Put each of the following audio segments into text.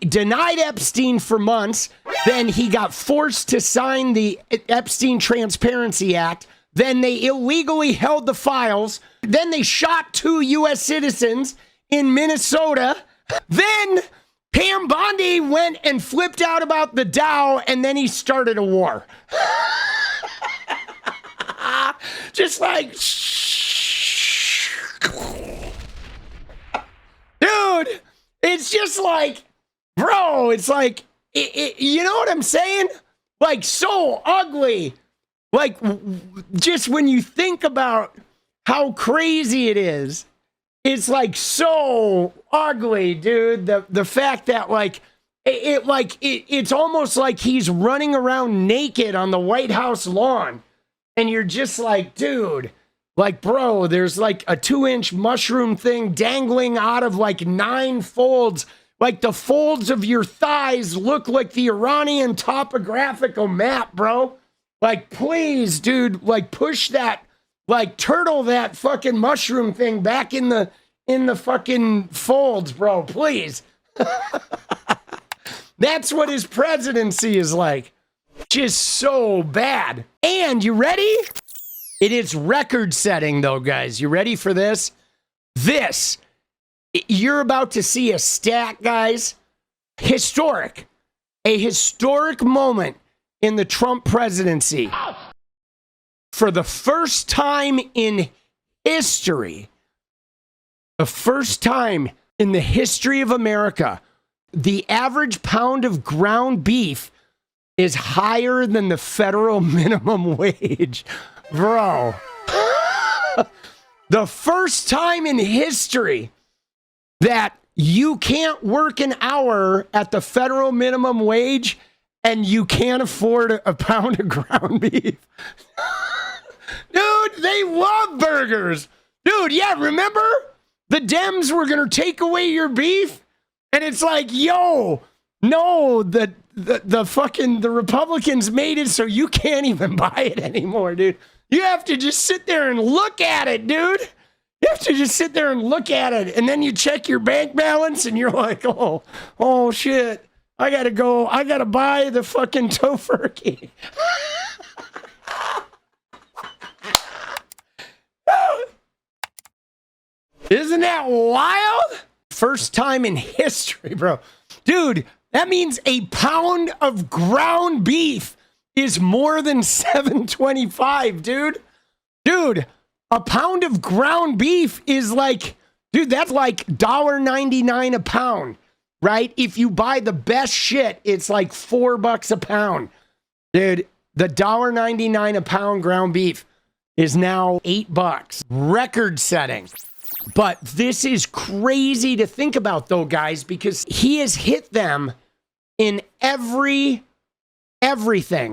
denied Epstein for months. Then he got forced to sign the Epstein Transparency Act. Then they illegally held the files. Then they shot 2 U.S. citizens in Minnesota. Then Pam Bondi went and flipped out about the Dow, and then he started a war. Just like, dude, it's just like, bro, it's like, you know what I'm saying? Like, so ugly. Like, just when you think about how crazy it is, it's like so ugly, dude. The fact that it's almost like he's running around naked on the White House lawn. And you're just like, dude, like, bro, there's like a 2-inch mushroom thing dangling out of like 9 folds. Like the folds of your thighs look like the Iranian topographical map, bro. Like, please, dude, like push that, like turtle that fucking mushroom thing back in the fucking folds, bro, please. That's what his presidency is like. Just so bad. And you ready? It is record setting though, guys. You ready for this? You're about to see a stat, guys. Historic. A historic moment in the Trump presidency. For the first time in history, the first time in the history of America, the average pound of ground beef is higher than the federal minimum wage. Bro. The first time in history that you can't work an hour at the federal minimum wage and you can't afford a pound of ground beef. Dude, they love burgers. Dude, yeah, remember? The Dems were going to take away your beef? And it's like, yo, no, the Republicans made it so you can't even buy it anymore, dude. You have to just sit there and look at it, dude. You have to just sit there and look at it. And then you check your bank balance and you're like, oh shit. I gotta buy the fucking tofurkey. Isn't that wild? First time in history, bro. Dude, that means a pound of ground beef is more than $7.25, dude. Dude, a pound of ground beef is like, dude, that's like $1.99 a pound, right? If you buy the best shit, it's like $4 a pound. Dude, the $1.99 a pound ground beef is now $8. Record setting. But this is crazy to think about, though, guys, because he has hit them in everything,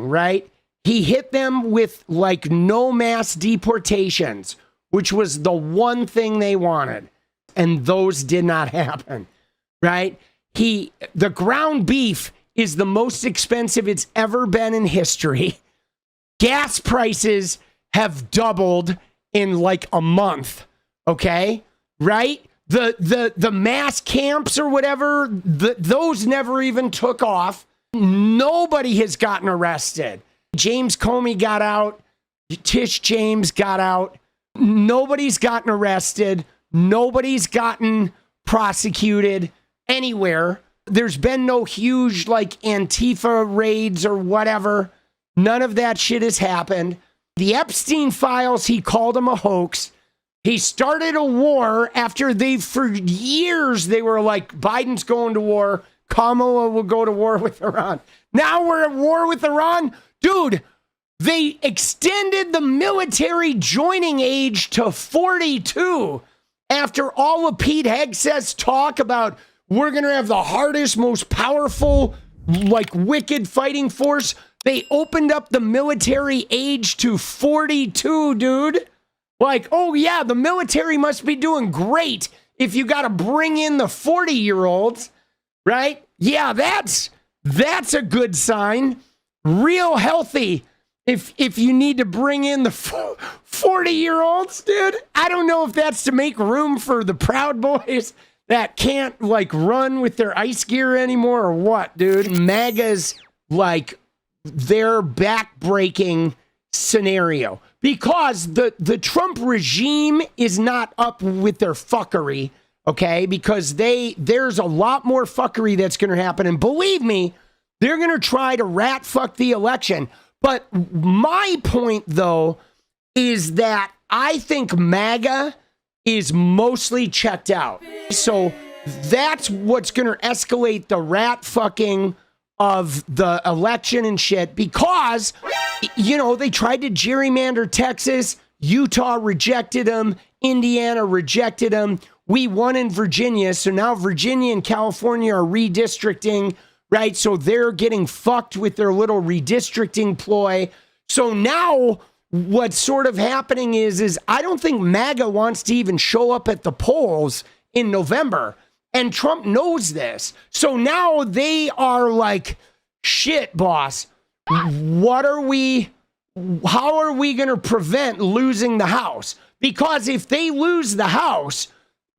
right? He hit them with like no mass deportations, which was the one thing they wanted. And those did not happen, right? The ground beef is the most expensive it's ever been in history. Gas prices have doubled in like a month. Okay, right? The mass camps or whatever, those never even took off. Nobody has gotten arrested. James Comey got out. Tish James got out. Nobody's gotten arrested. Nobody's gotten prosecuted anywhere. There's been no huge like Antifa raids or whatever. None of that shit has happened. The Epstein files, he called them a hoax. He started a war after for years, they were like, Biden's going to war. Kamala will go to war with Iran. Now we're at war with Iran. Dude, they extended the military joining age to 42 after all of Pete Hegseth's talk about we're going to have the hardest, most powerful, like wicked fighting force. They opened up the military age to 42, dude. Like, oh yeah, the military must be doing great if you got to bring in the 40-year-olds, right? Yeah, that's a good sign. Real healthy if you need to bring in the 40-year-olds, dude. I don't know if that's to make room for the Proud Boys. that can't like run with their ice gear anymore or what, dude? MAGA's like their back-breaking scenario because the Trump regime is not up with their fuckery, okay? Because there's a lot more fuckery that's going to happen. And believe me, they're going to try to rat fuck the election. But my point, though, is that I think MAGA is mostly checked out. So that's what's going to escalate the rat fucking of the election and shit because, you know, they tried to gerrymander Texas. Utah rejected them. Indiana rejected them. We won in Virginia. So now Virginia and California are redistricting, right? So they're getting fucked with their little redistricting ploy. So now what's sort of happening is I don't think MAGA wants to even show up at the polls in November. And Trump knows this. So now they are like, shit, boss, how are we going to prevent losing the House? Because if they lose the House,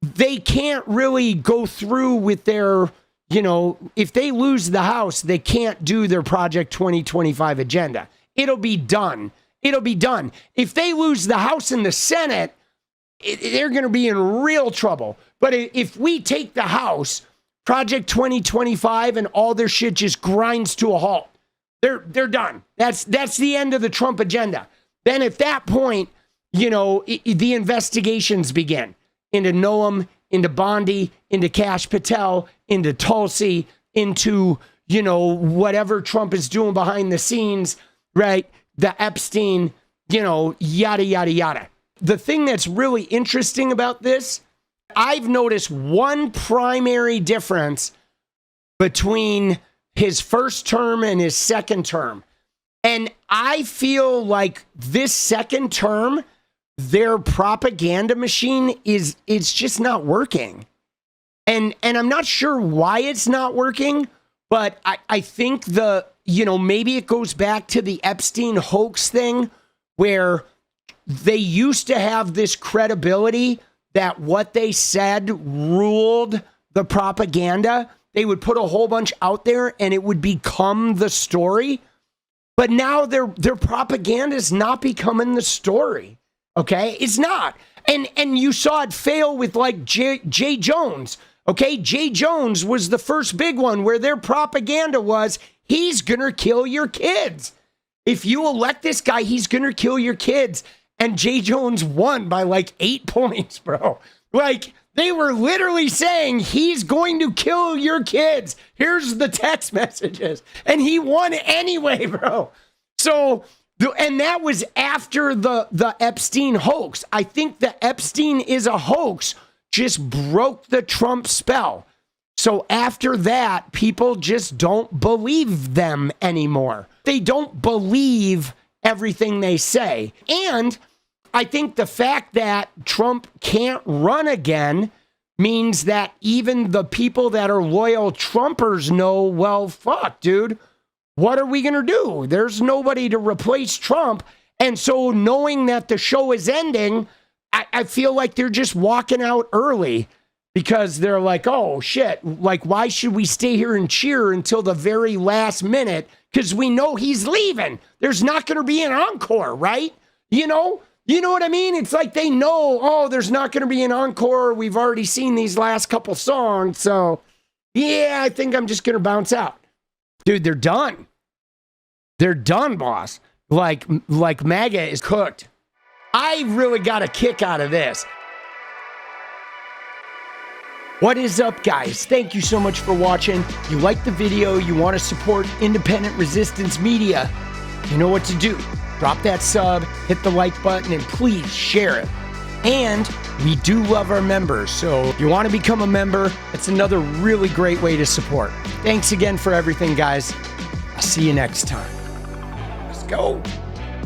they can't really go through with their, you know, if they lose the House, they can't do their Project 2025 agenda. It'll be done. It'll be done. If they lose the House and the Senate, they're going to be in real trouble. But if we take the House, Project 2025 and all their shit just grinds to a halt. They're done. That's the end of the Trump agenda. Then at that point, you know, the investigations begin into Noam, into Bondi, into 𝗙cie𝗶𝗹𝗀𝗀, into 𝗙𝐿𝐶, into, you know, whatever Trump is doing behind the scenes, right? The Epstein, you know, yada, yada, yada. The thing that's really interesting about this, I've noticed one primary difference between his first term and his second term. And I feel like this second term, their propaganda machine it's just not working. And I'm not sure why it's not working, but I think maybe it goes back to the Epstein hoax thing where they used to have this credibility that what they said ruled the propaganda. They would put a whole bunch out there and it would become the story. But now their propaganda is not becoming the story. Okay? It's not. And you saw it fail with like Jay Jones. Okay? Jay Jones was the first big one where their propaganda was, he's gonna kill your kids. If you elect this guy, he's gonna kill your kids. And Jay Jones won by like 8 points, bro. Like, they were literally saying, he's going to kill your kids. Here's the text messages. And he won anyway, bro. So, and that was after the Epstein hoax. I think the Epstein is a hoax just broke the Trump spell. So after that, people just don't believe them anymore. They don't believe everything they say. And I think the fact that Trump can't run again means that even the people that are loyal Trumpers know, well, fuck, dude, what are we going to do? There's nobody to replace Trump. And so knowing that the show is ending, I feel like they're just walking out early because they're like, oh, shit, like, why should we stay here and cheer until the very last minute? Because we know he's leaving. There's not going to be an encore, right? You know what I mean? It's like they know, oh, there's not going to be an encore. We've already seen these last couple songs. So, yeah, I think I'm just going to bounce out. Dude, they're done. They're done, boss. Like MAGA is cooked. I really got a kick out of this. What is up, guys? Thank you so much for watching. If you like the video, you want to support independent resistance media, you know what to do. Drop that sub, hit the like button, and please share it. And we do love our members, so if you want to become a member, it's another really great way to support. Thanks again for everything, guys. I'll see you next time. Let's go.